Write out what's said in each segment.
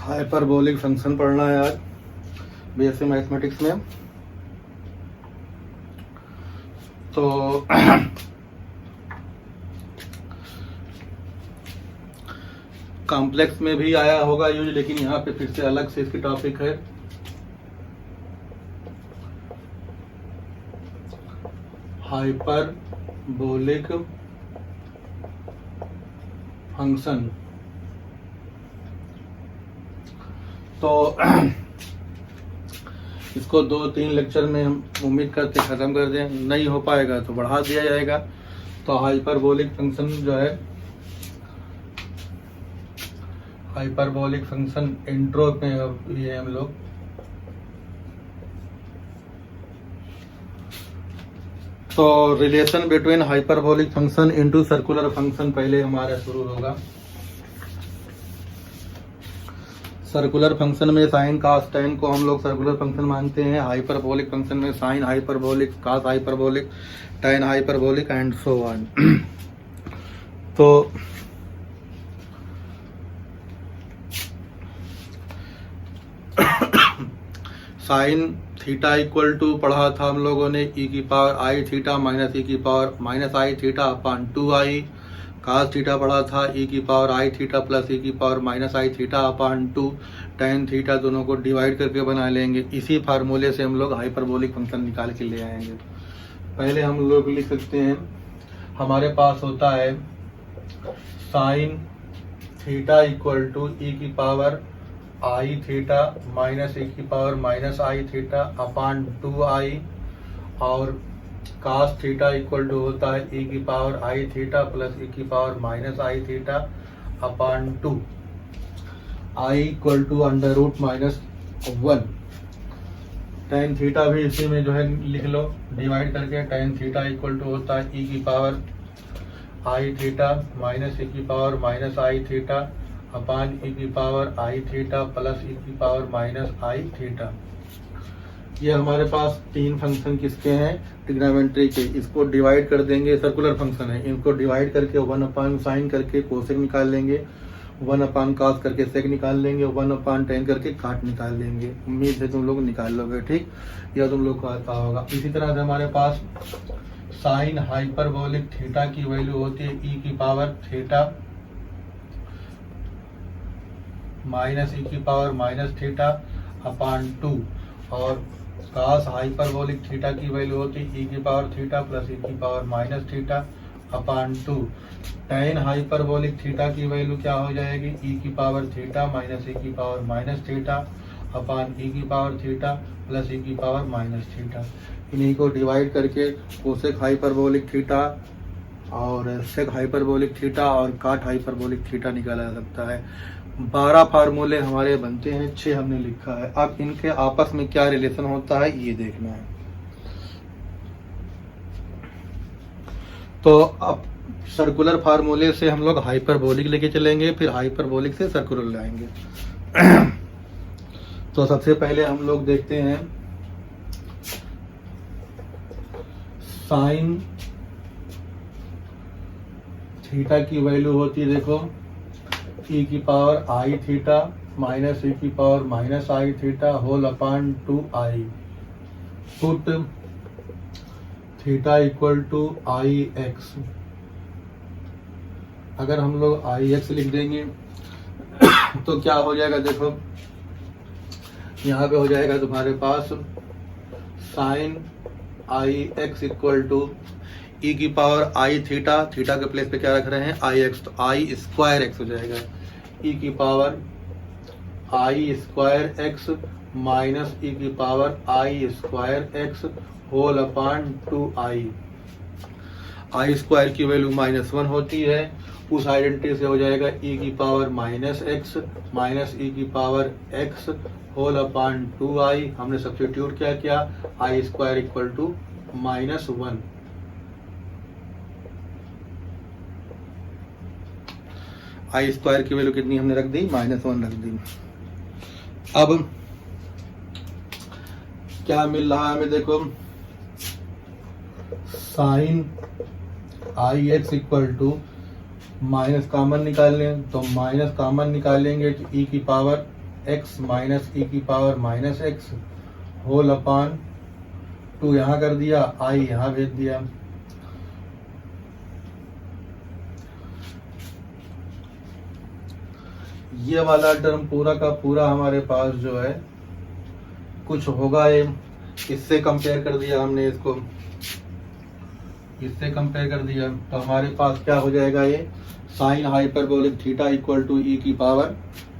Hyperbolic function पढ़ना है आज बीएससी मैथमेटिक्स में। तो कॉम्प्लेक्स में भी आया होगा यूज, लेकिन यहाँ पे फिर से अलग से इसकी टॉपिक है। Hyperbolic function. तो इसको 2-3 लेक्चर में हम उम्मीद करते ख़त्म कर दें, नहीं हो पाएगा तो बढ़ा दिया जाएगा। तो हाइपरबोलिक फंक्शन जो है, हाइपरबोलिक फंक्शन इंट्रो में लिए हम लोग। तो relation between hyperbolic function into circular function पहले हमारा शुरू होगा। सर्कुलर फंक्शन में साइन कास टैन को हम लोग सर्कुलर फंक्शन मानते हैं। हाइपरबोलिक फंक्शन में sine hyperbolic, cos hyperbolic, tan hyperbolic and so on. तो साइन थीटा इक्वल टू पढ़ा था हम लोगों ने ई की power i theta minus e की power minus i theta upon 2i। Cos theta पढ़ा था ई की power i theta plus e की power minus i theta upon 2। Tan theta दोनों को डिवाइड करके बना लेंगे। इसी फार्मूले से हम लोग हाइपरबोलिक फंक्शन निकाल के ले आएंगे। पहले हम लोग लिख सकते हैं, हमारे पास होता है sign theta equal to e की power i theta minus e की power minus i theta upon 2i, और कास थीटा इक्वल टू होता है ई की power i theta plus e की power minus i theta upon 2। I equal to under root minus 1। Tan theta भी इसी में जो है लिख लो डिवाइड करके। टेन थीटा इक्वल टू होता है ई की power i theta minus e की power minus i theta upon e की power i theta plus e की पावर माइनस आई थीटा। ये हमारे पास 3 फंक्शन किसके हैं, ट्रिग्नोमेट्री के। इसको डिवाइड कर देंगे, सर्कुलर फंक्शन है, इनको डिवाइड करके 1 अपॉन साइन करके कोसेक निकाल लेंगे, 1 अपॉन कॉस करके सेक निकाल लेंगे, 1 अपॉन टेन करके काट निकाल लेंगे। उम्मीद है तुम लोग निकाल लोगे, ठीक, या तुम लोग को आता होगा। इसी तरह से हमारे पास साइन हाइपरबोलिक थीटा की वैल्यू होती है ई की पावर थीटा माइनस ई की पावर माइनस थीटा अपॉन 2, और कास हाइपरबोलिक थीटा की वैल्यू होती है ई की पावर थीटा प्लस ई की power minus theta upon 2। Tan hyperbolic theta की वैल्यू क्या हो जाएगी, ई की पावर थीटा माइनस ई की power minus theta upon e की पावर थीटा प्लस ई की पावर माइनस थीटा। इन्हीं को डिवाइड करके कोसेक हाइपरबोलिक थीटा और सेक हाइपरबोलिक थीटा और काट हाइपरबोलिक थीटा निकाला जा सकता है। 12 फार्मूले हमारे बनते हैं, 6 हमने लिखा है। अब इनके आपस में क्या रिलेशन होता है ये देखना है। तो अब सर्कुलर फार्मूले से हम लोग हाइपरबोलिक लेके चलेंगे, फिर हाइपरबोलिक से सर्कुलर लाएंगे। तो सबसे पहले हम लोग देखते हैं साइन थीटा की वैल्यू होती है, देखो ई की power i theta minus e की power minus i theta whole upon 2i। Put theta equal to i x. अगर हम लोग आई एक्स लिख देंगे तो क्या हो जाएगा, देखो यहाँ पे हो जाएगा तुम्हारे पास sine i x equal to e की पावर आई थीटा, थीटा के प्लेस पे क्या रख रहे हैं आई एक्स, तो आई स्क्वायर एक्स हो जाएगा। ई की power i square x minus e की power i square x whole upon 2i। I square की वैल्यू -1 होती है, उस आइडेंटिटी से हो जाएगा ई की power minus x minus e की power x whole upon 2i। हमने सब्स्टिट्यूट क्या किया, i square equal to -1। I square की वैल्यू कितनी हमने रख दी, -1 रख दी। अब क्या मिल रहा है हमें, देखो sine i x equal to minus common निकाल लें, तो माइनस कॉमन निकालेंगे तो ई की पावर एक्स माइनस ई की power minus x whole upon 2 यहाँ कर दिया, आई यहाँ भेज दिया। ये वाला टर्म पूरा का पूरा हमारे पास जो है कुछ होगा, ये इससे कंपेयर कर दिया हमने, इसको इससे कंपेयर कर दिया तो हमारे पास क्या हो जाएगा, ये sine hyperbolic theta equal to e की पावर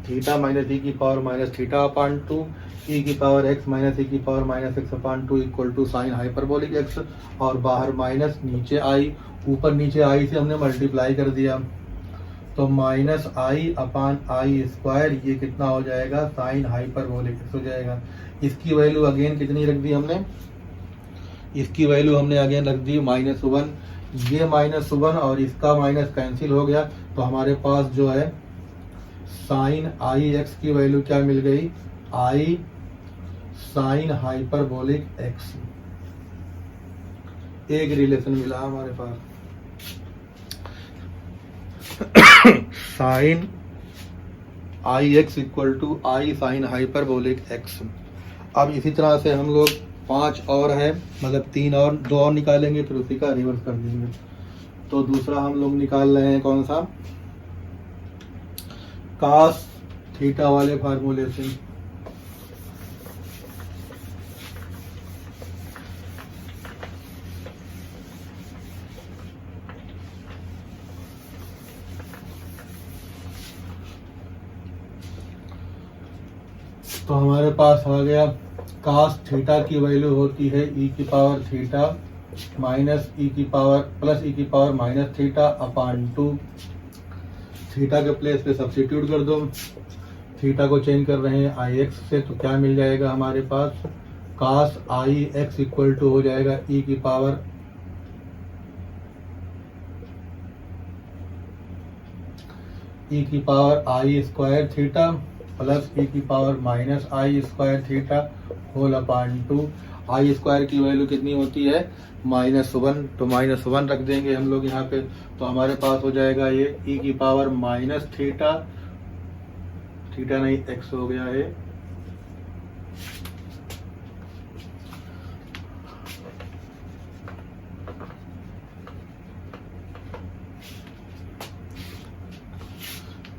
थीटा माइनस ई की power minus theta upon 2 e की पावर एक्स माइनस ई की power minus x upon 2 equal to sine hyperbolic x, और बाहर माइनस, नीचे आई, ऊपर नीचे आई से हमने मल्टीप्लाई कर दिया तो माइनस आई अपान आई स्क्वायर, ये कितना हो जाएगा, साइन हाइपरबोलिक एक्स हो जाएगा। इसकी वैल्यू अगेन कितनी रख दी हमने, इसकी वैल्यू हमने अगेन रख दी -1, ये -1 और इसका माइनस कैंसिल हो गया तो हमारे पास जो है साइन आई एक्स की वैल्यू क्या मिल गई, आई साइन हाइपरबोलिक एक्स, एक रिलेशन मिला हमारे पास sine i x equal to i sine hyperbolic x. अब इसी तरह से हम लोग 5 और है, मतलब 3 और 2 और निकालेंगे, फिर उसी का रिवर्स कर देंगे। तो दूसरा हम लोग निकाल रहे हैं कौन सा, कास थीटा वाले फार्मूले से। तो हमारे पास आ गया कास थीटा की वैल्यू होती है ई की पावर थीटा माइनस ई की पावर प्लस ई की power minus theta upon 2, theta के प्लेस पे सब्स्टिट्यूट कर दो, थीटा को चेंज कर रहे हैं आई एक्स से तो क्या मिल जाएगा हमारे पास, कास आई एक्स इक्वल टू हो जाएगा ई की power i square theta plus e की power minus i square theta whole upon 2, I square की वैल्यू कितनी होती है, -1, तो -1 रख देंगे हम लोग यहाँ पे तो हमारे पास हो जाएगा ये ई की पावर माइनस थीटा, थीटा नहीं एक्स हो गया है,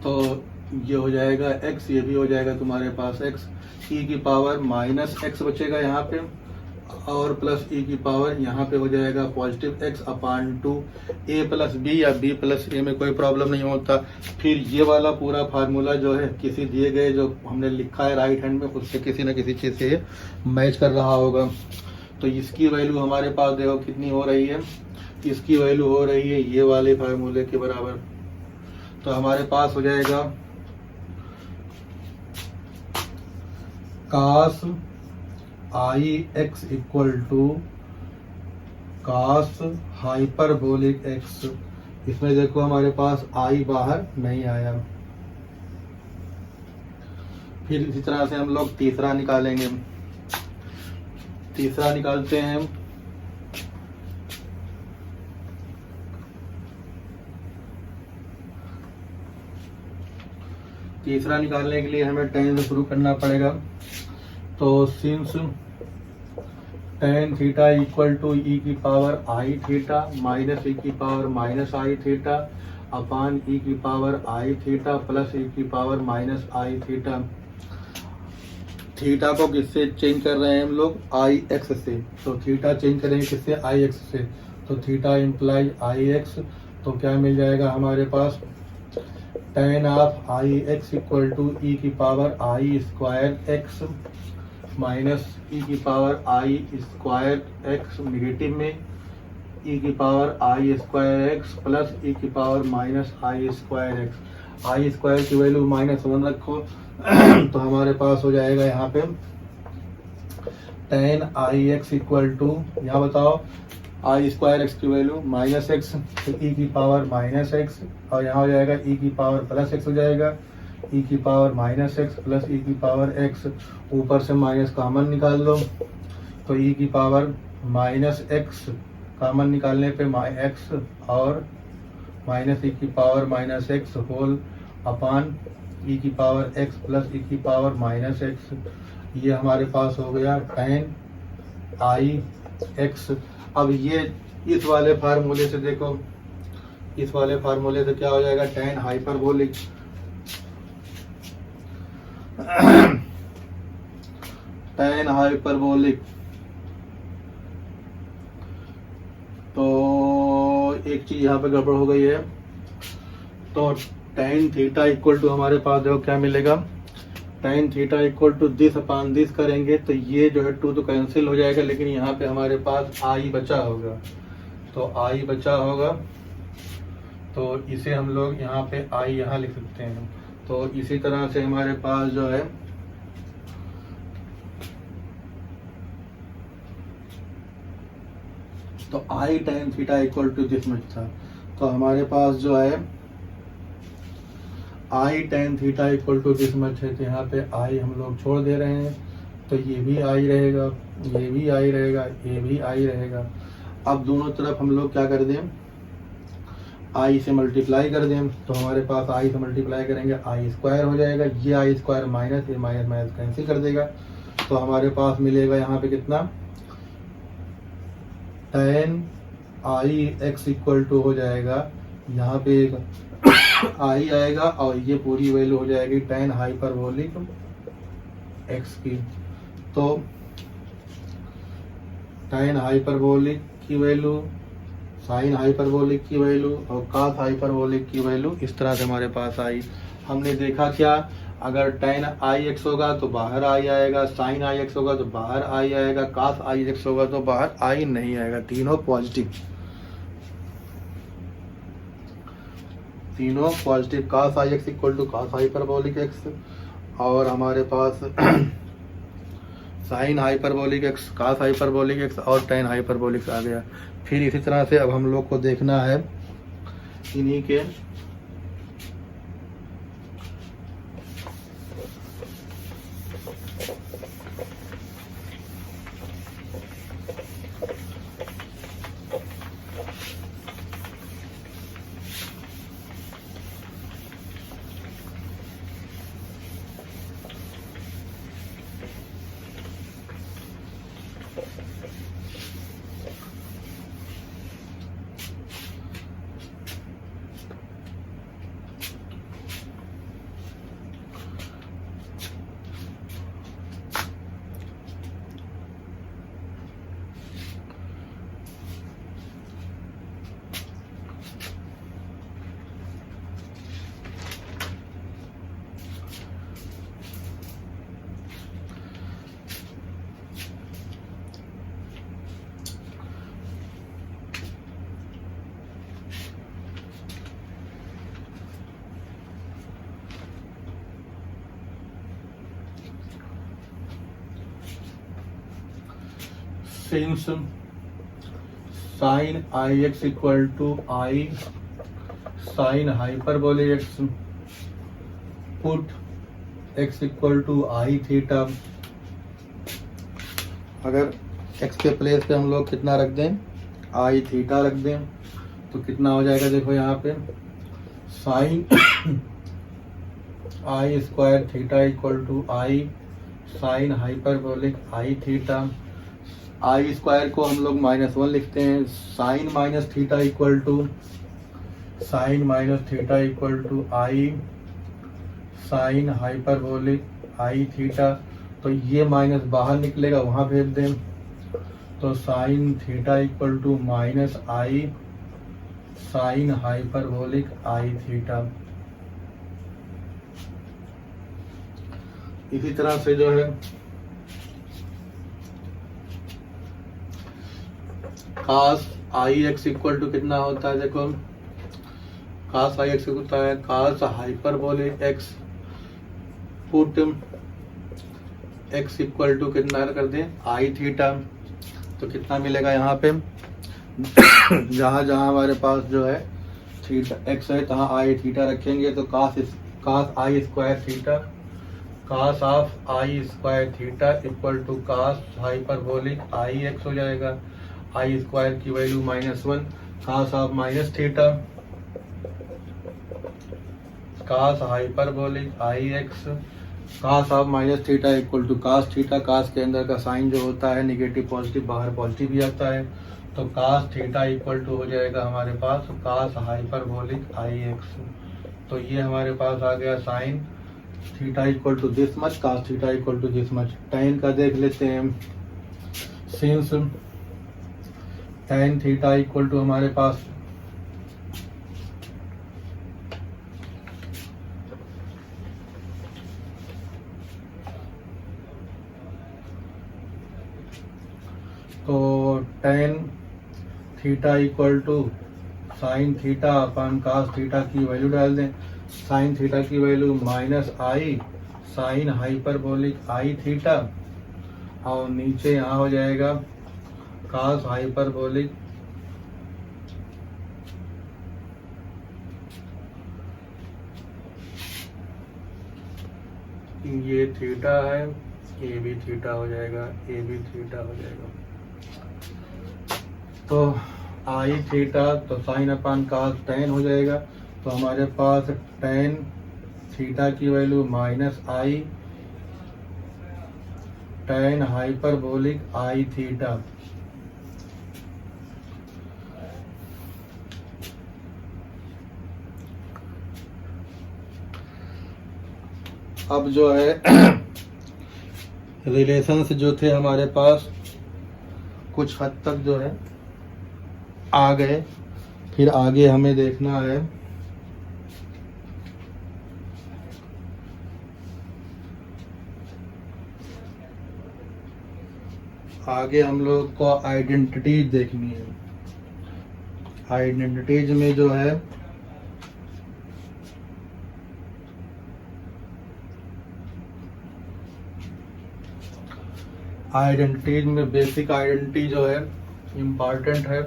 तो ये हो जाएगा x, ये भी हो जाएगा तुम्हारे पास x, e की पावर माइनस x बचेगा यहाँ पे और प्लस e की पावर यहाँ पे हो जाएगा positive x upon 2, a plus b या b प्लस a में कोई प्रॉब्लम नहीं होता। फिर ये वाला पूरा फार्मूला जो है किसी दिए गए जो हमने लिखा है राइट हैंड में उससे किसी न किसी चीज़ से मैच कर रहा होगा। तो इसकी वैल्यू हमारे पास देखो कितनी हो रही है, इसकी वैल्यू हो रही है ये वाले फार्मूले के बराबर। तो हमारे पास हो जाएगा cos i x equal to cos hyperbolic x, इसमें देखो हमारे पास आई बाहर नहीं आया। फिर इसी तरह से हम लोग तीसरा निकालेंगे, तीसरा निकालते हैं हम, तीसरा निकालने के लिए हमें tan से शुरू करना पड़ेगा। तो since tan theta equal to e की power i theta minus e की power minus i theta upon e की power i theta plus e की power minus i theta, theta को किससे चेंज कर रहे हैं हम लोग, आई एक्स से, तो थीटा चेंज करेंगे किससे, आई एक्स से, तो थीटा इम्प्लाइज आई एक्स, तो क्या मिल जाएगा हमारे पास tan of i x equal to e की power i square x minus e की power i square x, negative में ई की power i square x plus e की power minus i square x, i square की value -1 रखो तो हमारे पास हो जाएगा यहाँ पे tan i x equal to, यहाँ बताओ आई स्क्वायर एक्स की वैल्यू -x तो ई की पावर -x और यहाँ हो जाएगा ई की पावर +x हो जाएगा, ई की पावर -x प्लस ई की पावर x, ऊपर से माइनस कॉमन निकाल लो तो ई की पावर -x कॉमन निकालने पे x और माइनस ई की power -x whole upon e की पावर एक्स प्लस ई की पावर माइनस एक्स, ये हमारे पास हो गया tan आई एक्स। अब ये इस वाले फार्मूले से देखो, इस वाले फार्मूले से क्या हो जाएगा, tan हाइपरबोलिक tan हाइपरबोलिक। तो एक चीज यहाँ पे गड़बड़ हो गई है, तो tan थीटा इक्वल टू हमारे पास देखो क्या मिलेगा, tan theta equal to this upon this करेंगे तो ये जो है 2 तो कैंसिल हो जाएगा, लेकिन यहाँ पे हमारे पास आई बचा होगा। तो आई बचा होगा तो इसे हम लोग यहाँ पे आई यहाँ लिख सकते हैं। तो इसी तरह से हमारे पास जो है तो i tan theta equal to this much था, तो हमारे पास जो है i tan theta equal to this much है, तो यहाँ पे आई हम लोग छोड़ दे रहे हैं, तो ये भी आई रहेगा, ये भी आई रहेगा, ये भी आई रहेगा। अब दोनों तरफ हम लोग क्या कर दें, आई से मल्टीप्लाई कर दें, तो हमारे पास आई से मल्टीप्लाई करेंगे आई स्क्वायर हो जाएगा, ये आई स्क्वायर माइनस ये माइनस माइनस कैंसिल कर देगा, तो हमारे पास मिलेगा यहाँ पे कितना, tan i x equal to हो जाएगा, यहाँ पे आई आएगा और ये पूरी वैल्यू हो जाएगी tan हाइपरबोलिक एक्स की। तो tan हाइपरबोलिक की वैल्यू, साइन हाइपरबोलिक की वैल्यू और cos हाइपरबोलिक की वैल्यू इस तरह से हमारे पास आई। हमने देखा क्या, अगर tan आई एक्स होगा तो बाहर आई आएगा, साइन आई एक्स होगा तो बाहर आई आएगा, cos आई एक्स होगा तो बाहर आई नहीं आएगा, तीनों पॉजिटिव, तीनों positive. cos i x equal to cos hyperbolic x और हमारे पास sine hyperbolic x, cos hyperbolic x और tan हाइपरबोलिक आ गया। फिर इसी तरह से अब हम लोग को देखना है इन्हीं के since sin i x equal to i sine hyperbolic x, put x equal to i theta. अगर x के प्लेस पे हम लोग कितना रख दें, आई थीटा रख दें, तो कितना हो जाएगा, देखो यहाँ पे sine i square theta equal to i sine hyperbolic i theta. I square को हम लोग -1 लिखते हैं, sine minus theta equal to sine minus theta equal to i sine hyperbolic i theta. तो ये माइनस बाहर निकलेगा, वहाँ भेज दें, तो sine theta equal to minus i sine hyperbolic i theta. इसी तरह से जो है cos i x equal to कितना होता है, देखो cos आई एक्स होता है cos hyperbolic x, put x equal to कितना कर दें आई थीटा। तो कितना मिलेगा यहाँ पे जहाँ जहाँ हमारे पास जो है थीटा x है तहाँ आई थीटा रखेंगे, तो cos i square theta, cos of i square theta equal to cos hyperbolic i x हो जाएगा। आई स्क्वायर की value -1, cos of minus theta cos hyperbolic i x cos of minus theta equal to cos theta. Cos के अंदर का sign जो होता है negative positive, बाहर पॉजिटिव भी आता है, तो कास थीटा इक्वल टू हो जाएगा हमारे पास कास हाइपरबोलिक आई एक्स। तो ये हमारे पास आ गया sine theta equal to this much, cos theta equal to this much. Tan का देख लेते हैं। Since tan theta equal to हमारे पास तो tan theta equal to sine theta upon cos theta की वैल्यू डाल दें। साइन थीटा की value minus i sine hyperbolic i theta, और नीचे यहाँ हो जाएगा कास हाइपरबोलिक ये थीटा है, ये भी थीटा हो जाएगा, ये भी थीटा हो जाएगा। तो आई थीटा तो साइन अपान कास टेन हो जाएगा। तो हमारे पास टेन थीटा की value minus I tan hyperbolic i theta. अब जो है रिलेशंस जो थे हमारे पास कुछ हद तक जो है आ गए। फिर आगे हमें देखना है आगे हम लोग को आइडेंटिटीज देखनी है। आइडेंटिटीज में जो है आइडेंटिटीज में बेसिक आइडेंटिटी जो है इम्पॉर्टेंट है।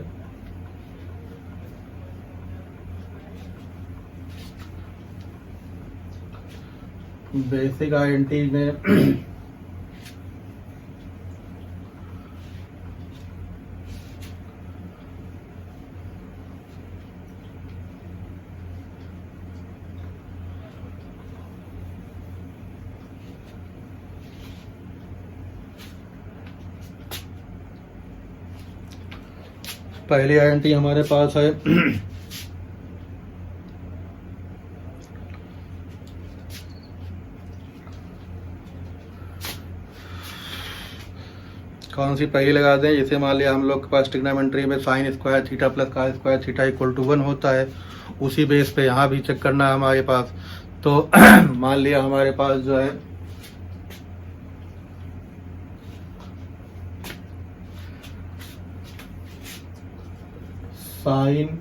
बेसिक आइडेंटिटी में पहली आइडेंटिटी हमारे पास है कौन सी पहली लगा दें। जैसे मान लिया हम लोग के पास ट्रिग्नोमेट्री में sine square theta plus cos square theta equal to 1 होता है, उसी बेस पे यहाँ भी चेक करना है हमारे पास। तो मान लिया हमारे पास जो है साइन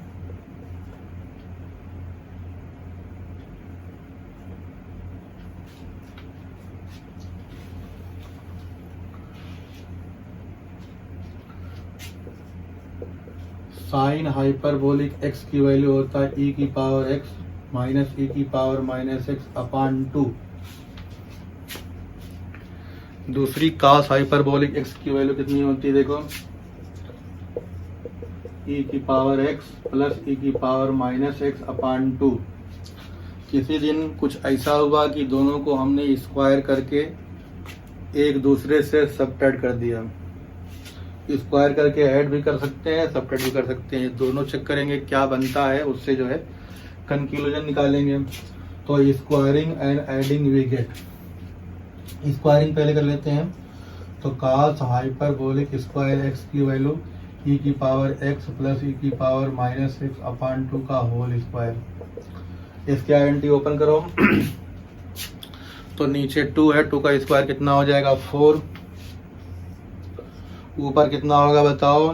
साइन हाइपरबोलिक एक्स की वैल्यू होता है ई की पावर एक्स माइनस ई की पावर माइनस एक्स अपान 2। दूसरी कास हाइपरबोलिक एक्स की वैल्यू कितनी होती है, देखो ई की पावर एक्स प्लस ई की पावर माइनस एक्स अपान 2। किसी दिन कुछ ऐसा हुआ कि दोनों को हमने स्क्वायर करके एक दूसरे से सबट्रैक्ट कर दिया। स्क्वायर करके ऐड भी कर सकते हैं, सबट्रैक्ट भी कर सकते हैं, दोनों चेक करेंगे क्या बनता है, उससे जो है कंक्लूजन निकालेंगे। तो squaring and adding we get. Squaring पहले कर लेते हैं। तो कास हाइपरबोलिक स्क्वायर एक्स की वैल्यू ई की पावर एक्स प्लस ई की पावर माइनस एक्स अपान 2 का होल स्क्वायर। इसकी आइडेंटिटी ओपन करो। तो नीचे 2 है, 2 का स्क्वायर कितना हो जाएगा 4। ऊपर कितना होगा बताओ,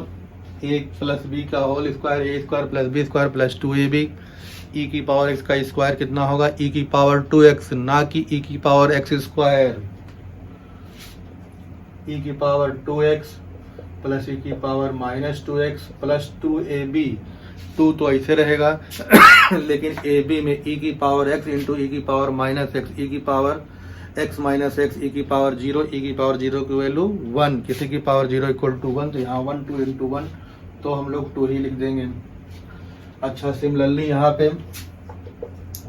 ए प्लस बी का whole square, a square plus b square plus 2ab। E की पावर एक्स का स्क्वायर कितना होगा ई की पावर 2x, ना कि ई की पावर एक्स स्क्वायर। ई की पावर 2x प्लस ई की power minus 2x plus 2ab। 2 तो ऐसे रहेगा लेकिन ab में ई की पावर x इंटू ई की पावर माइनस एक्स, ई की power x minus x, e की पावर 0, ई की पावर 0 की वैल्यू 1, किसी की पावर 0 इक्वल टू 1, तो यहाँ 1 2 इंटू 1 तो हम लोग 2 ही लिख देंगे। अच्छा सिमिलरली यहाँ पे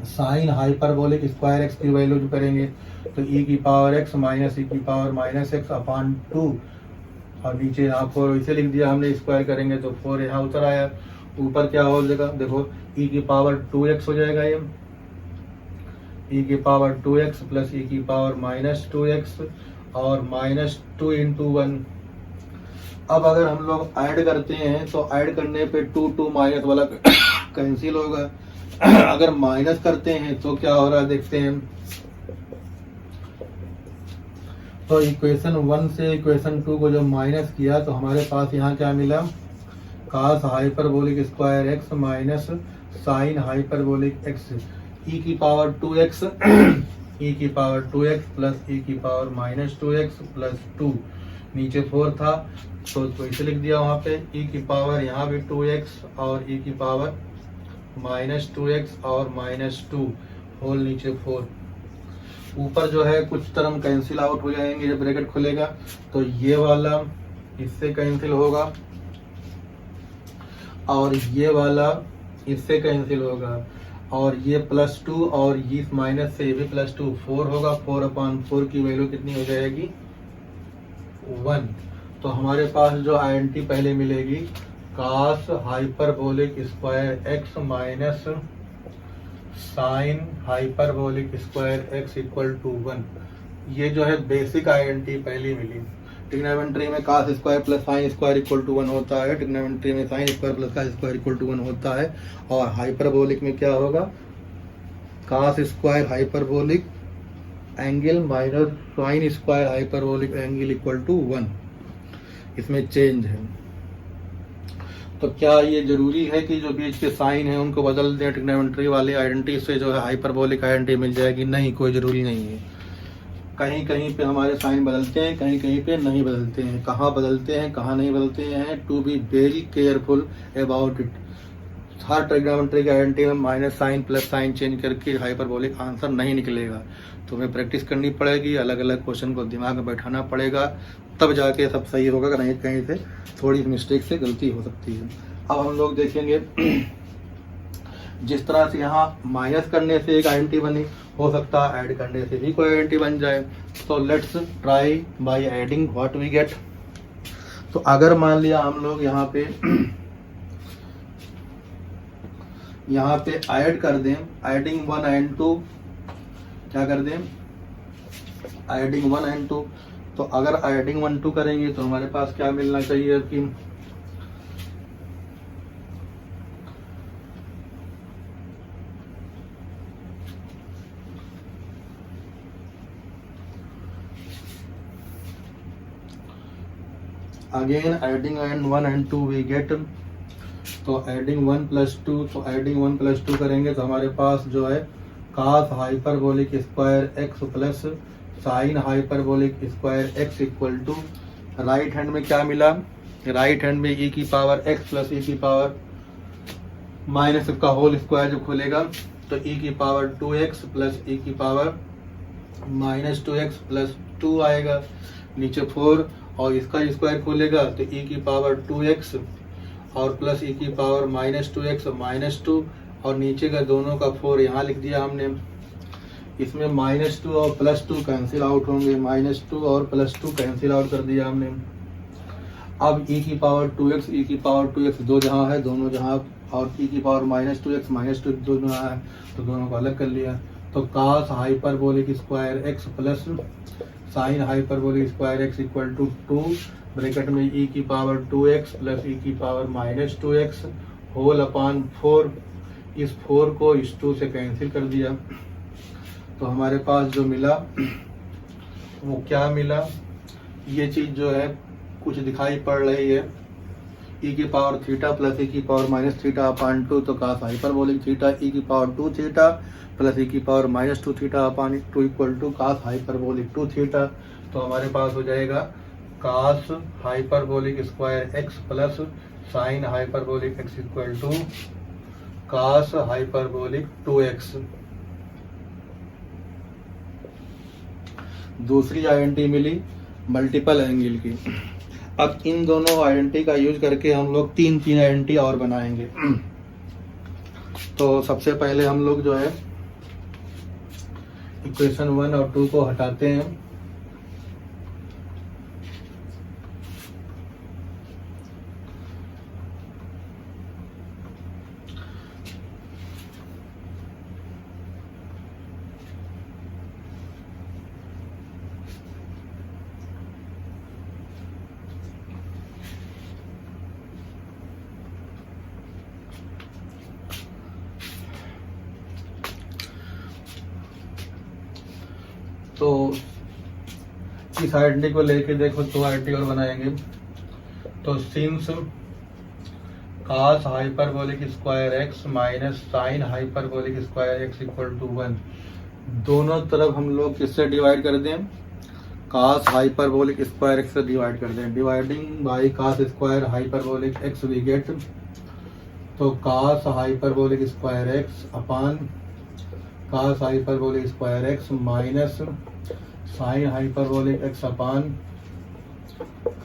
साइन हाइपरबोलिक स्क्वायर एक्स की वैल्यू जो करेंगे तो ई की पावर एक्स माइनस ई की पावर माइनस एक्स अपॉन 2, और नीचे यहाँ 4 इसे लिख दिया हमने, स्क्वायर करेंगे तो 4 यहाँ उतर आया। ऊपर क्या हो जाएगा, देखो ई की पावर 2x हो जाएगा, ये ई की पावर 2x प्लस ई की पावर माइनस 2x और माइनस 2 इंटू 1। अब अगर हम लोग ऐड करते हैं तो ऐड करने पे 2 माइनस वाला कैंसिल होगा। अगर माइनस करते हैं तो क्या हो रहा है देखते हैं। तो इक्वेशन 1 से इक्वेशन 2 को जब माइनस किया तो हमारे पास यहाँ क्या मिला, cos hyperbolic square x minus sine hyperbolic x e की पावर 2x ई की पावर 2x प्लस ई की पावर माइनस 2x प्लस 2, नीचे 4 था तो इसे लिख दिया वहाँ पे, ई की पावर यहाँ भी 2x और ई की पावर माइनस 2x और माइनस 2 होल नीचे 4। ऊपर जो है कुछ टर्म कैंसिल आउट हो जाएंगे जब ब्रैकेट खुलेगा, तो ये वाला इससे कैंसिल होगा और ये वाला इससे कैंसिल होगा, और ये +2 और ये माइनस से ये भी +2, 4 होगा। 4/4 की वैल्यू कितनी हो जाएगी, 1। तो हमारे पास जो आईडेंटिटी पहले मिलेगी, cos hyperbolic square x minus sine hyperbolic square x equal to 1। ये जो है बेसिक आइडेंटिटी पहली मिली। ट्रिग्नोमेट्री में cos square plus sine square equal to 1 होता है, ट्रिग्नोमेट्री में sine square plus cos square equal to 1 होता है, और हाइपरबोलिक में क्या होगा, cos square hyperbolic angle minus sine square hyperbolic angle equal to 1। इसमें चेंज है। तो क्या ये जरूरी है कि जो बीच के साइन है उनको बदल दें, ट्रिग्नोमेट्री वाली आइडेंटिटी से जो है हाइपरबोलिक आइडेंटिटी मिल जाएगी? नहीं, कोई जरूरी नहीं है। कहीं कहीं पे हमारे साइन बदलते हैं, कहीं कहीं पे नहीं बदलते हैं। कहाँ बदलते हैं कहाँ नहीं बदलते हैं, to be very careful about it. हर ट्रिग्नोमेट्री की आइडेंटिटी में minus sine plus sine change करके हाइपरबोलिक आंसर नहीं निकलेगा। तुम्हें प्रैक्टिस करनी पड़ेगी, अलग अलग क्वेश्चन को दिमाग में बैठाना पड़ेगा, तब जाके सब सही होगा। नहीं कहीं से थोड़ी मिस्टेक से गलती हो सकती है। अब हम लोग देखेंगे जिस तरह से यहाँ माइनस करने से एक आइडेंटिटी बनी, हो सकता है ऐड करने से भी कोई आइडेंटिटी बन जाए। तो let's try by adding what we get. तो अगर मान लिया हम लोग यहाँ पे ऐड कर दें, एडिंग 1 एंड 2, क्या कर दें, एडिंग 1 एंड 2। तो अगर एडिंग 1 2 करेंगे तो हमारे पास क्या मिलना चाहिए कि again adding 1 and 2 we get. तो एडिंग 1 प्लस 2, तो एडिंग 1 प्लस 2 करेंगे तो हमारे पास जो है cos hyperbolic square x plus sine hyperbolic square x equal to, right hand में क्या मिला, राइट हैंड में ई की पावर एक्स प्लस ई की पावर माइनस का होल स्क्वायर जब खुलेगा तो ई की पावर 2x प्लस ई की पावर माइनस 2x प्लस 2 आएगा, नीचे 4, और इसका स्क्वायर खोलेगा तो ई की पावर 2x और प्लस ई की पावर माइनस 2x माइनस 2, और नीचे का दोनों का 4 यहाँ लिख दिया हमने। इसमें -2 और +2 कैंसिल आउट होंगे, -2 और +2 कैंसिल आउट कर दिया हमने। अब e की पावर 2x e की पावर 2x दो जहाँ है दोनों जहाँ, और e की पावर -2x -2 दो जहाँ है तो दोनों को अलग कर लिया। तो cos hyperbolic square x plus sine hyperbolic square x equal to 2, bracket में e की पावर 2x प्लस e की पावर -2x होल अपॉन 4। इस 4 को इस 2 से कैंसिल कर दिया तो हमारे पास जो मिला वो क्या मिला, ये चीज़ जो है कुछ दिखाई पड़ रही है, e की पावर थीटा प्लस e की पावर माइनस थीटा अपॉन 2, तो कास हाइपरबोलिक थीटा e की पावर 2 थीटा प्लस e की power -2 theta upon 2 equal to cos hyperbolic 2 theta. तो हमारे पास हो जाएगा cos hyperbolic square x plus sine hyperbolic x equal to cos hyperbolic 2x। दूसरी identity मिली multiple angle की। अब इन दोनों आइडेंटिटी का यूज करके हम लोग तीन आइडेंटिटी और बनाएंगे। तो सबसे पहले हम लोग जो है इक्वेशन 1 और 2 को हटाते हैं। तो इस आइडेंटिटी को लेके देखो, तो आइडेंटिटी और बनाएंगे। तो since cos hyperbolic square x minus sine hyperbolic square x equal to 1, दोनों तरफ हम लोग किससे डिवाइड कर दें? cos हाइपरबोलिक स्क्वायर एक्स से डिवाइड कर दें। Dividing by cos square hyperbolic x we get, तो cos hyperbolic square x upon cos hyperbolic square x minus sine hyperbolic x upon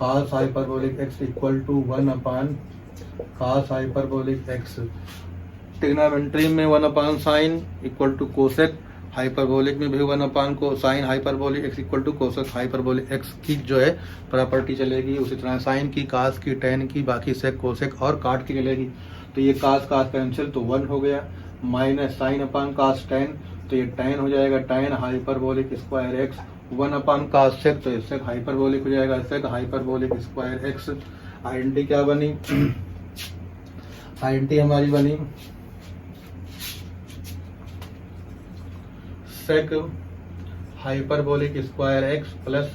cos hyperbolic x equal to 1 upon cos hyperbolic x. Trigonometry में 1 upon sine equal to cosec, hyperbolic में भी 1 upon को sine hyperbolic x equal to cosec hyperbolic x की जो है property चलेगी। उसी तरह साइन की, कास की, टेन की, बाकी सेक, कोसेक और काट की चलेगी। तो ये कास कास कैंसिल, तो 1 हो गया, minus sine upon cos tan, तो ये टेन हो जाएगा, tan hyperbolic square x, 1 upon cos sec, तो इससे हाइपरबोलिक हो जाएगा, sec hyperbolic square x. Identity क्या बनी? आइडेंटिटी हमारी बनी sec hyperbolic square x plus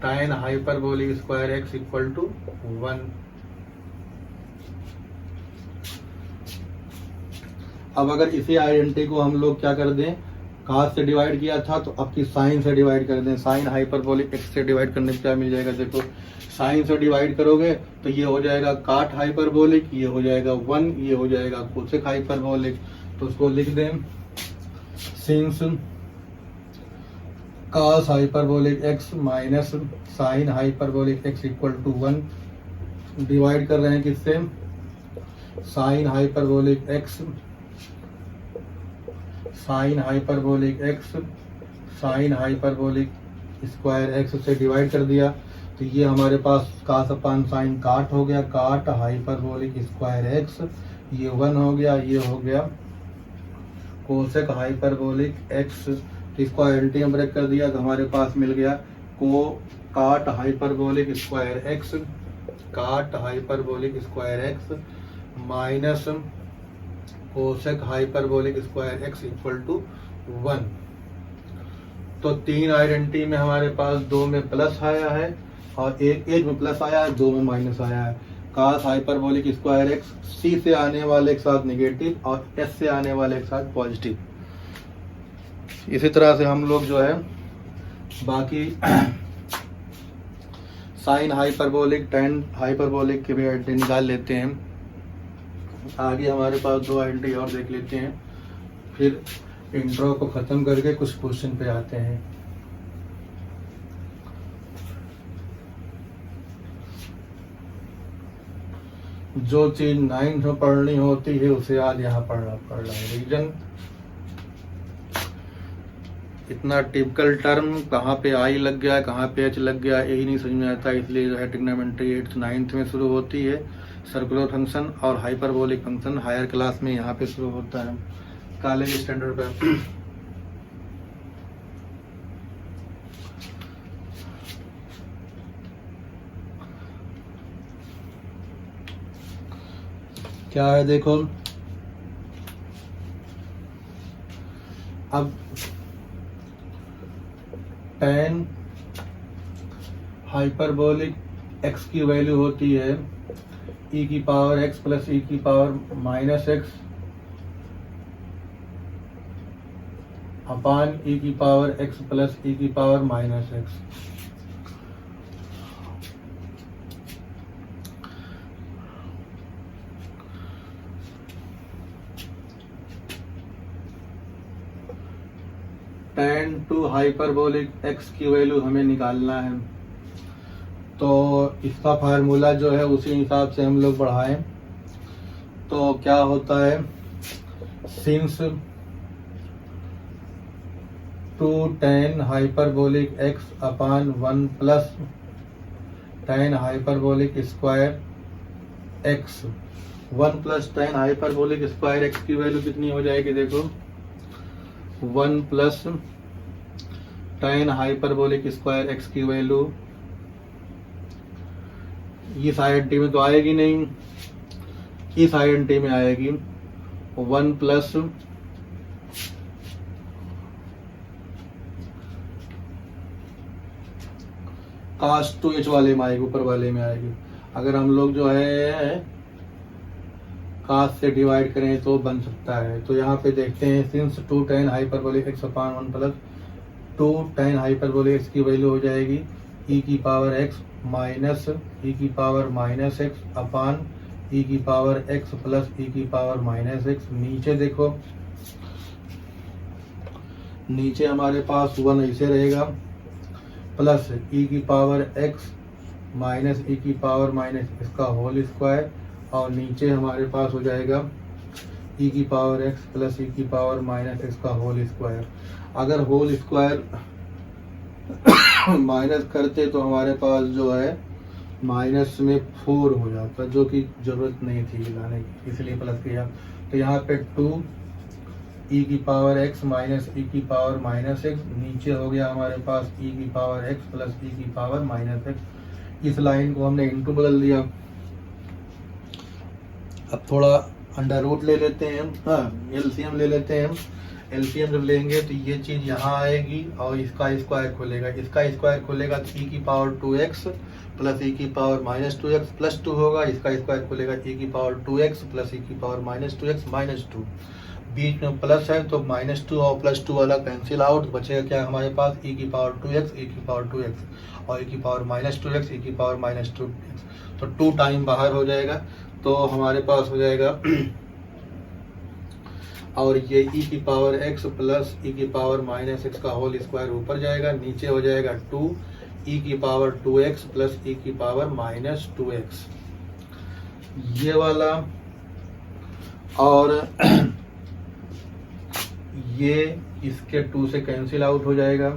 tan hyperbolic square x equal to 1। अब अगर इसी आइडेंटिटी को हम लोग क्या कर दें, कास से डिवाइड किया था तो अब की साइन से डिवाइड कर दें। साइन हाइपरबोलिक एक्स से डिवाइड करने से क्या मिल जाएगा? देखो, साइन से डिवाइड करोगे तो ये हो जाएगा काट हाइपरबोलिक, ये हो जाएगा 1, ये हो जाएगा कोसेक हाइपरबोलिक। तो उसको लिख दें since cos hyperbolic x minus sine hyperbolic x equal to 1, divide कर रहे हैं किससे? Sine hyperbolic x, sine hyperbolic x, sine hyperbolic square x से डिवाइड कर दिया, तो ये हमारे पास कास अपान साइन काट हो गया, काट हाइपरबोलिक स्क्वायर एक्स, ये 1 हो गया, ये हो गया कोसेक हाइपरबोलिक एक्स। तो इसको आइडेंटिटी में ब्रेक कर दिया तो हमारे पास मिल गया को cot hyperbolic square x, cot hyperbolic square x minus cosec hyperbolic square x equal to 1। तो 3 आइडेंटिटी में हमारे पास 2 में प्लस आया है और एक में प्लस आया है, 2 में माइनस आया है। कास हाइपरबोलिक स्क्वायर एक्स सी से आने वाले के साथ नेगेटिव और एस से आने वाले के साथ पॉजिटिव। इसी तरह से हम लोग जो है बाकी साइन हाइपरबोलिक, टेन हाइपरबोलिक के भी आइडेंटिटी निकाल लेते हैं। आगे हमारे पास 2 आइडेंटिटी और देख लेते हैं, फिर इंट्रो को खत्म करके कुछ क्वेश्चन पे आते हैं। जो चीज 9th में पढ़नी होती है उसे आज यहाँ पढ़ना पड़ रहा है। रीजन इतना टिपिकल टर्म, कहाँ पे आई लग गया, कहाँ पे एच लग गया, यही नहीं समझ में आता। इसलिए जो है ट्रिग्नोमेट्री 8th 9th में शुरू होती है। सर्कुलर फंक्शन और हाइपरबोलिक फंक्शन हायर क्लास में यहाँ पे शुरू होता है, कॉलेज स्टैंडर्ड पे। क्या है देखो, अब टेन हाइपरबोलिक एक्स की वैल्यू होती है ई की पावर एक्स प्लस ई की power minus x upon e की पावर एक्स प्लस ई की power minus x. Tan two hyperbolic x की वैल्यू हमें निकालना है, तो इसका फार्मूला जो है उसी हिसाब से हम लोग बढ़ाएं। तो क्या होता है, since 2 tan hyperbolic x upon 1 plus tan hyperbolic square x। 1 plus tan hyperbolic square x की वैल्यू कितनी हो जाएगी? देखो 1 plus tan hyperbolic square x की वैल्यू इस आईएनटी में तो आएगी नहीं, इस आईएनटी में आएगी 1 प्लस cos 2h वाले में आएगी, ऊपर वाले में आएगी। अगर हम लोग जो है cos से डिवाइड करें तो बन सकता है। तो यहाँ पे देखते हैं, since 2 tan hyperbolic x upon 1 plus 2 tan hyperbolic x की वैल्यू हो जाएगी e की पावर x माइनस e की पावर माइनस x अपान e की पावर x प्लस e की पावर माइनस x। नीचे देखो, नीचे हमारे पास 1 ऐसे रहेगा प्लस e की पावर x माइनस e की पावर माइनस इसका होल स्क्वायर, और नीचे हमारे पास हो जाएगा e की पावर x प्लस e की पावर माइनस इसका होल स्क्वायर। अगर होल स्क्वायर माइनस करते तो हमारे पास जो है माइनस में 4 हो जाता, जो कि जरूरत नहीं थी लाने की, इसलिए प्लस किया। तो यहाँ पे 2 e की पावर x माइनस e की पावर माइनस x, नीचे हो गया हमारे पास e की पावर x प्लस e की पावर माइनस x। इस लाइन को हमने इनटू बदल दिया। अब थोड़ा अंडर रूट ले लेते हैं, एलसीएम ले लेते हैं। एलसीएम जब लेंगे तो ये चीज यहाँ आएगी और इसका स्क्वायर खुलेगा, इसका स्क्वायर खुलेगा तो e की पावर 2x प्लस e की पावर माइनस 2x प्लस 2 होगा, इसका स्क्वायर खुलेगा e की पावर 2x प्लस e की पावर माइनस 2x माइनस 2। बीच में प्लस है तो माइनस 2 और प्लस 2 वाला कैंसिल आउट, बचेगा क्या हमारे पास e की पावर 2x, e की पावर 2x और e की पावर माइनस 2x, e की पावर माइनस 2x। तो 2 टाइम बाहर हो जाएगा, तो हमारे पास हो जाएगा और ये e की पावर x प्लस e की पावर माइनस x का होल स्क्वायर ऊपर जाएगा, नीचे हो जाएगा 2 e की पावर 2x प्लस e की पावर माइनस 2x ये वाला, और ये इसके 2 से कैंसिल आउट हो जाएगा,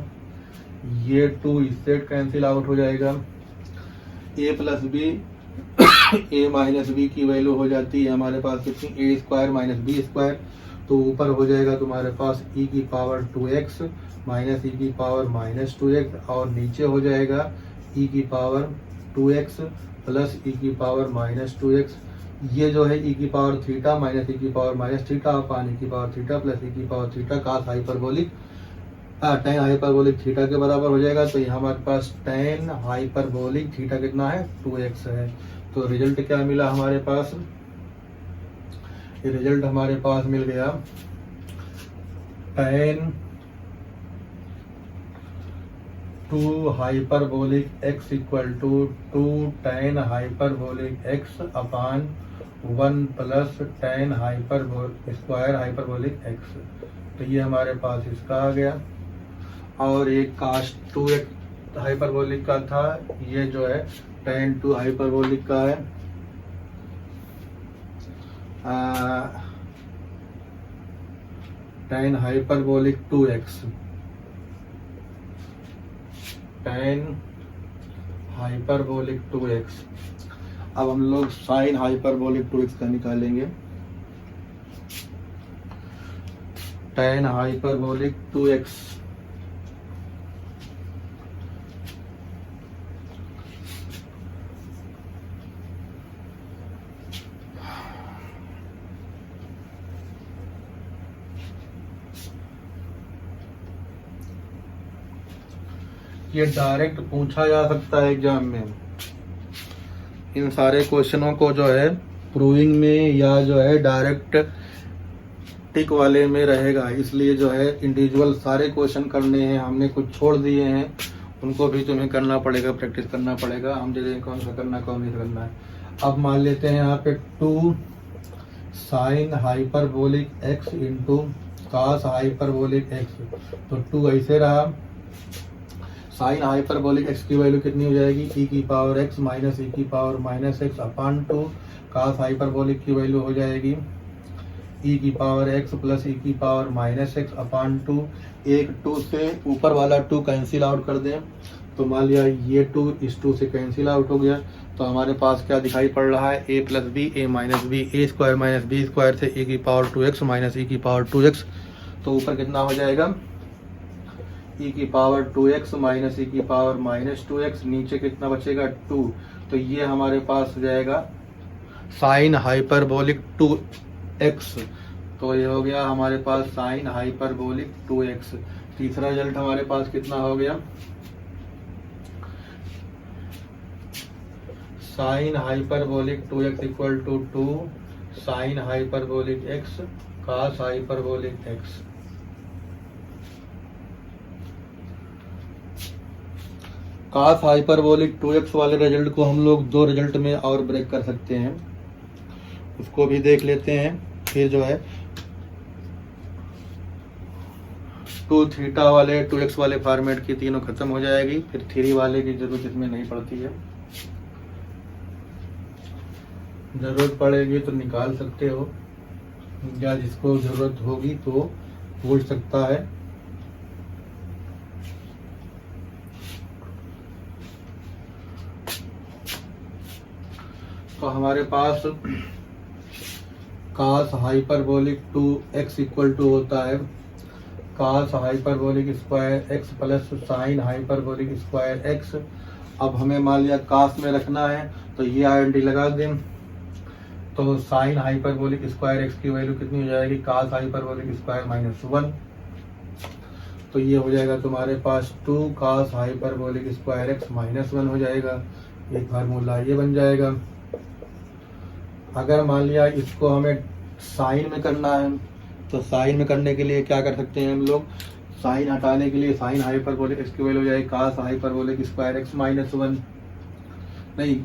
ये 2 इससे कैंसिल आउट हो जाएगा। a plus b a minus b की वैल्यू हो जाती है हमारे पास कितनी, a square minus b square. तो ऊपर हो जाएगा तुम्हारे पास e की पावर 2x माइनस e की पावर माइनस 2x, और नीचे हो जाएगा e की पावर 2x प्लस e की पावर माइनस 2x। ये जो है e की पावर थीटा माइनस e की power minus theta upon e की पावर थीटा प्लस e की power theta cos hyperbolic tan hyperbolic theta के बराबर हो जाएगा। तो यहाँ हमारे पास tan हाइपरबोलिक थीटा कितना है, 2x है। तो रिजल्ट क्या मिला हमारे पास, ये रिजल्ट हमारे पास मिल गया tan 2 hyperbolic x equal to 2 tan hyperbolic x upon 1 plus tan square hyperbolic x। तो ये हमारे पास इसका आ गया, और एक cos 2x हाइपरबोलिक का था, ये जो है tan 2 हाइपरबोलिक का है, tan hyperbolic 2x, tan hyperbolic 2x। अब हम लोग साइन हाइपरबोलिक 2x का निकालेंगे। tan हाइपरबोलिक 2x ये डायरेक्ट पूछा जा सकता है एग्जाम में। इन सारे क्वेश्चनों को जो है प्रूविंग में या जो है डायरेक्ट टिक वाले में रहेगा, इसलिए जो है इंडिविजुअल सारे क्वेश्चन करने हैं, हमने कुछ छोड़ दिए हैं, उनको भी तुम्हें करना पड़ेगा, प्रैक्टिस करना पड़ेगा। हम दे देंगे कौन सा करना कौन नहीं करना है। अब मान लेते हैं यहाँ पे 2 sine hyperbolic x into cos hyperbolic x। तो 2 ऐसे रहा, साइन हाइपरबोलिक x की वैल्यू कितनी हो जाएगी, e की पावर x माइनस e की power minus x upon 2। Cos hyperbolic की वैल्यू हो जाएगी e की पावर x प्लस e की पावर माइनस x अपान 2। एक 2 से ऊपर वाला 2 कैंसिल आउट कर दें तो मान लिया ये 2 इस 2 से कैंसिल आउट हो गया, तो हमारे पास क्या दिखाई पड़ रहा है, a plus b a minus b a square minus b square से e की पावर 2x माइनस e की पावर 2x, तो ऊपर कितना हो जाएगा e की पावर 2x माइनस e की पावर माइनस 2x, नीचे कितना बचेगा 2, तो ये हमारे पास हो जाएगा साइन हाइपरबोलिक 2x, तो ये हो गया हमारे पास साइन हाइपरबोलिक 2x। तीसरा रिजल्ट हमारे पास कितना हो गया, sine hyperbolic 2x equal to 2 sine hyperbolic x cos hyperbolic x। cos hyperbolic 2x वाले रिजल्ट को हम लोग 2 रिजल्ट में और ब्रेक कर सकते हैं, उसको भी देख लेते हैं। फिर जो है 2 थीटा वाले 2x वाले फॉर्मेट की तीनों खत्म हो जाएगी, फिर 3 वाले की जरूरत इसमें नहीं पड़ती है, जरूरत पड़ेगी तो निकाल सकते हो या जिसको जरूरत होगी तो पूछ सकता है। तो हमारे पास cos hyperbolic 2x equal to होता है cos hyperbolic square x plus sine hyperbolic square x। अब हमें मान लिया cos में रखना है तो ये आइडेंटिटी लगा दें, तो साइन हाइपरबोलिक स्क्वायर x की वैल्यू कितनी हो जाएगी, cos हाइपरबोलिक स्क्वायर माइनस 1, तो ये हो जाएगा तुम्हारे पास 2 cos hyperbolic square x minus 1 हो जाएगा, एक फार्मूला ये बन जाएगा। अगर मान लिया इसको हमें साइन में करना है तो साइन में करने के लिए क्या कर सकते हैं हम लोग, साइन हटाने के लिए साइन हाइपरबोलिक x की वैल्यू हो जाएगी cos hyperbolic square x minus 1, नहीं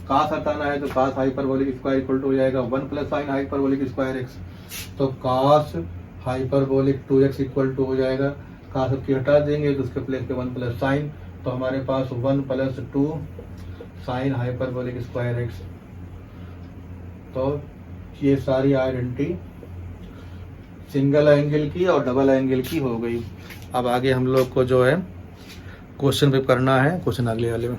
cos हटाना है तो cos hyperbolic square equal to हो जाएगा 1 plus sine hyperbolic square x, तो cos hyperbolic 2x equal to हो जाएगा, cos सबकी हटा देंगे तो उसके प्लेस पे 1 प्लस साइन, तो हमारे पास 1 plus 2 sine hyperbolic square x। तो ये सारी आइडेंटिटी सिंगल एंगल की और डबल एंगल की हो गई। अब आगे हम लोग को जो है क्वेश्चन पे करना है, क्वेश्चन अगले वाले में।